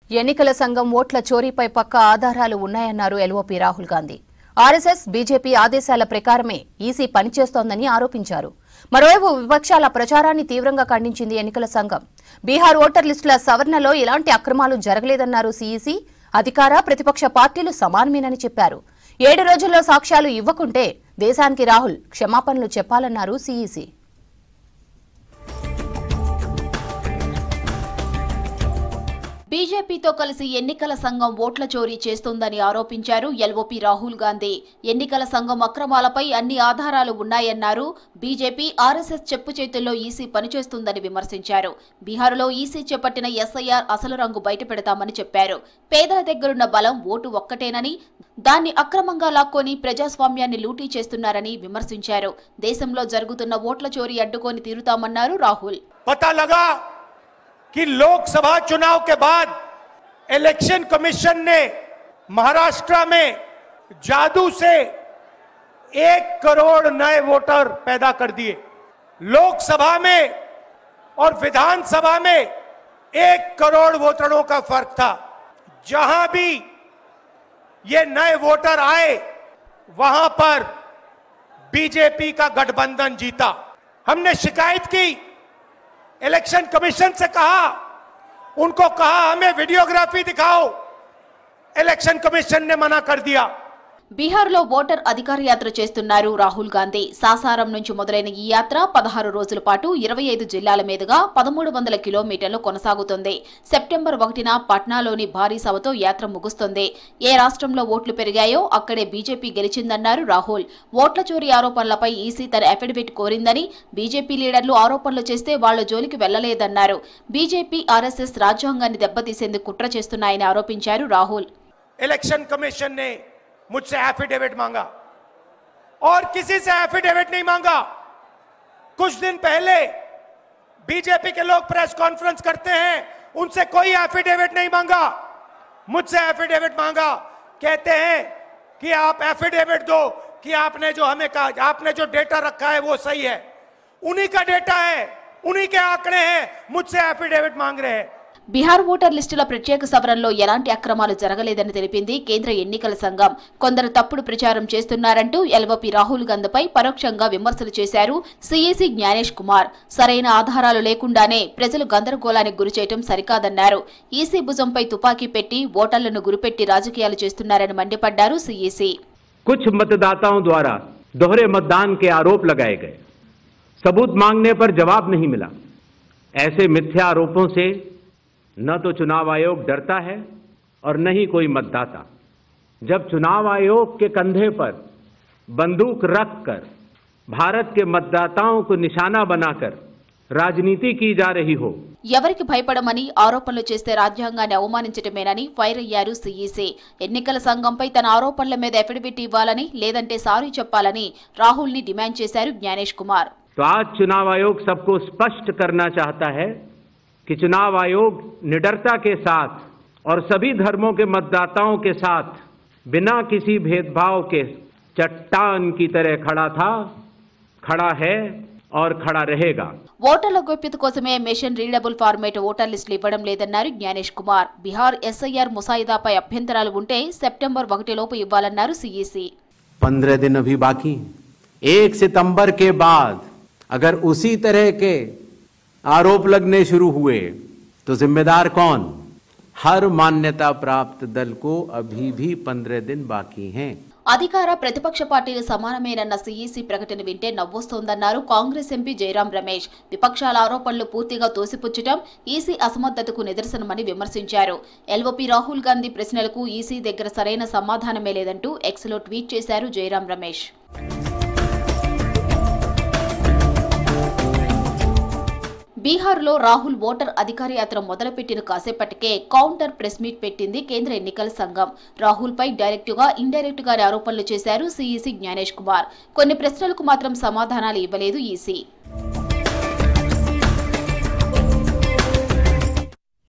ఎన్నికల సంఘం ఓట్ల చోరీపై పక్కా ఆధారాలు ఉన్నాయన్నారు LOP Rahul Gandhi. RSS BJP ఆదేశాల ప్రకారమే ఈసీ పనిచేస్తోందని ఆరోపించారు. మరోవైపు విపక్షాల ప్రచారాన్ని తీవ్రంగా ఖండించింది ఎన్నికల సంఘం. బీహార్ ఓటర్ లిస్టుల సవరణలో ఎలాంటి అక్రమాలు జరగలేదన్నారు సీఈసీ. అధికార ప్రతిపక్ష పార్టీలు సమానమేనని చెప్పారు. 7 రోజుల్లో సాక్ష్యాలు ఇవ్వకుంటే దేశానికి రాహుల్ క్షమాపణలు చెప్పాలన్నారు సీఈసీ. బీజేపీతో కలిసి ఎన్నికల సంఘం ఓట్ల చోరీ చేస్తోందని ఆరోపించారు ఎల్ఓపీ రాహుల్ గాంధీ. ఎన్నికల సంఘం అక్రమాలపై అన్ని ఆధారాలు ఉన్నాయన్నారు. బీజేపీ ఆర్ఎస్ఎస్ చెప్పు చేతుల్లో ఈసీ పనిచేస్తుందని విమర్శించారు. బీహార్లో ఈసీ చేపట్టిన ఎస్ఐఆర్ అసలు రంగు బయటపెడతామని చెప్పారు. పేదల దగ్గరున్న బలం ఓటు ఒక్కటేనని, దాన్ని అక్రమంగా లాక్కొని ప్రజాస్వామ్యాన్ని లూటీ చేస్తున్నారని విమర్శించారు. దేశంలో జరుగుతున్న ఓట్ల చోరీ అడ్డుకొని తీరుతామన్నారు రాహుల్. कि लोकसभा चुनाव के बाद इलेक्शन कमीशन ने महाराष्ट्र में जादू से 1 करोड़ नए वोटर पैदा कर दिए। लोकसभा में और विधानसभा में 1 करोड़ वोटरों का फर्क था। जहां भी ये नए वोटर आए वहां पर बीजेपी का गठबंधन जीता। हमने शिकायत की, इलेक्शन कमीशन से कहा, उनको कहा हमें वीडियोग्राफी दिखाओ, इलेक्शन कमीशन ने मना कर दिया। బీహార్లో ఓటర్ అధికార యాత్ర చేస్తున్నారు రాహుల్ గాంధీ. సాసారం నుంచి మొదలైన ఈ యాత్ర 16 రోజుల పాటు 25 జిల్లాల మీదుగా 1300 కిలోమీటర్లు కొనసాగుతుంది. సెప్టెంబర్ 1న పట్నాలోని భారీ సభతో యాత్ర ముగుస్తుంది. ఏ రాష్ట్రంలో ఓట్లు పెరిగాయో అక్కడే బీజేపీ గెలిచిందన్నారు రాహుల్. ఓట్ల చోరీ ఆరోపణలపై ఈసీ తన అఫిడవిట్ కోరిందని, బీజేపీ లీడర్లు ఆరోపణలు చేస్తే వాళ్ల జోలికి వెళ్లలేదన్నారు. బీజేపీ ఆర్ఎస్ఎస్ రాజ్యాంగాన్ని దెబ్బతీసేందుకు కుట్ర చేస్తున్నాయని ఆరోపించారు రాహుల్. इलेक्शन कमीशन ने मुझसे एफिडेविट मांगा और किसी से एफिडेविट नहीं मांगा। कुछ दिन पहले बीजेपी के लोग प्रेस कॉन्फ्रेंस करते हैं, उनसे कोई एफिडेविट नहीं मांगा, मुझसे एफिडेविट मांगा। कहते हैं कि आप एफिडेविट दो कि आपने जो हमें कहा, आपने जो डेटा रखा है वो सही है। उन्हीं का डेटा है, उन्हीं के आंकड़े हैं, मुझसे एफिडेविट मांग रहे हैं। బీహార్ ఓటర్ లిస్టుల ప్రత్యేక సవరణలో ఎలాంటి అక్రమాలు జరగలేదని తెలిపింది కేంద్ర ఎన్నికల సంఘం. కొందరు తప్పుడు ప్రచారం చేస్తున్నారంటూ ఎల్ఓపీ రాహుల్ గాంధీపై పరోక్షంగా విమర్శలు చేశారు సీఈసీ జ్ఞానేష్ కుమార్. సరైన ఆధారాలు లేకుండానే ప్రజలు గందరగోళానికి గురిచేయటం సరికాదన్నారు. ఈసీ భుజంపై తుపాకీ పెట్టి ఓటర్లను గురిపెట్టి రాజకీయాలు చేస్తున్నారని మండిపడ్డారు సీఈసీ. कुछ मतदाताओं द्वारा दोहरे मतदान के आरोप लगाए गए, सबूत मांगने पर जवाब नहीं मिला। ऐसे मिथ्या आरोपों से न तो चुनाव आयोग डरता है और न ही कोई मतदाता। जब चुनाव आयोग के कंधे पर बंदूक रखकर भारत के मतदाताओं को निशाना बनाकर राजनीति की जा रही हो, ఎవరికి భయపడమని ఆరోపణలు చేస్తే రాజ్యాంగాన్ని అవమానించటమేనని ఫైర్ అయ్యారు సీఈసీ. ఎన్నికల సంఘంపై తన ఆరోపణల మీద అఫిడవిట్ ఇవ్వాలని, లేదంటే సారీ చెప్పాలని రాహుల్ ని డిమాండ్ చేశారు జ్ఞానేష్ కుమార్. तो आज चुनाव आयोग सबको स्पष्ट करना चाहता है कि चुनाव आयोग निडरता के साथ और सभी धर्मों के मतदाताओं के साथ बिना किसी भेदभाव के चट्टान की तरह खड़ा था, खड़ा है और खड़ा रहेगा. ఓటర్ల గోప్యత కోసమే మెషిన్ రీడబుల్ ఫార్మేట్ ఓటర్ లిస్టులు ఇవ్వడం లేదన్నారు జ్ఞానేష్ కుమార్. బీహార్ ఎస్ఐఆర్ ముసాయిదాపై అభ్యంతరాలు ఉంటే సెప్టెంబర్ 1 లోపు ఇవ్వాలన్నారు సీఈసీ. 15 दिन अभी बाकी, 1 सितंबर के बाद अगर उसी तरह के आरोप लगने शुरू हुए तो जिम्मेदार कौन? हर मान्यता प्राप्त दल को अभी भी 15 दिन बाकी हैं. అధికార ప్రతిపక్ష పార్టీలు సమానమేనన్న సీఈసీ ప్రకటన వింటే నవ్వొస్తోందన్నారు కాంగ్రెస్ ఎంపీ జయరాం రమేష్. విపక్షాల ఆరోపణలు పూర్తిగా తోసిపుచ్చటం ఈసీ అసమర్థతకు నిదర్శనమని విమర్శించారు. ఎల్ఓపీ రాహుల్ గాంధీ ప్రశ్నలకు ఈసీ దగ్గర సరైన సమాధానమే లేదంటూ ఎక్స్లో ట్వీట్ చేశారు జయరాం రమేష్. బీహార్లో రాహుల్ ఓటర్ అధికార యాత్ర మొదలుపెట్టిన కాసేపటికే కౌంటర్ ప్రెస్ మీట్ పెట్టింది కేంద్ర ఎన్నికల సంఘం. రాహుల్ పై డైరెక్టుగా, ఇండైరెక్ట్ గా ఆరోపణలు చేశారు సీఈసీ జ్ఞానేష్ కుమార్. కొన్ని ప్రశ్నలకు మాత్రం సమాధానాలు ఇవ్వలేదు ఈసీ.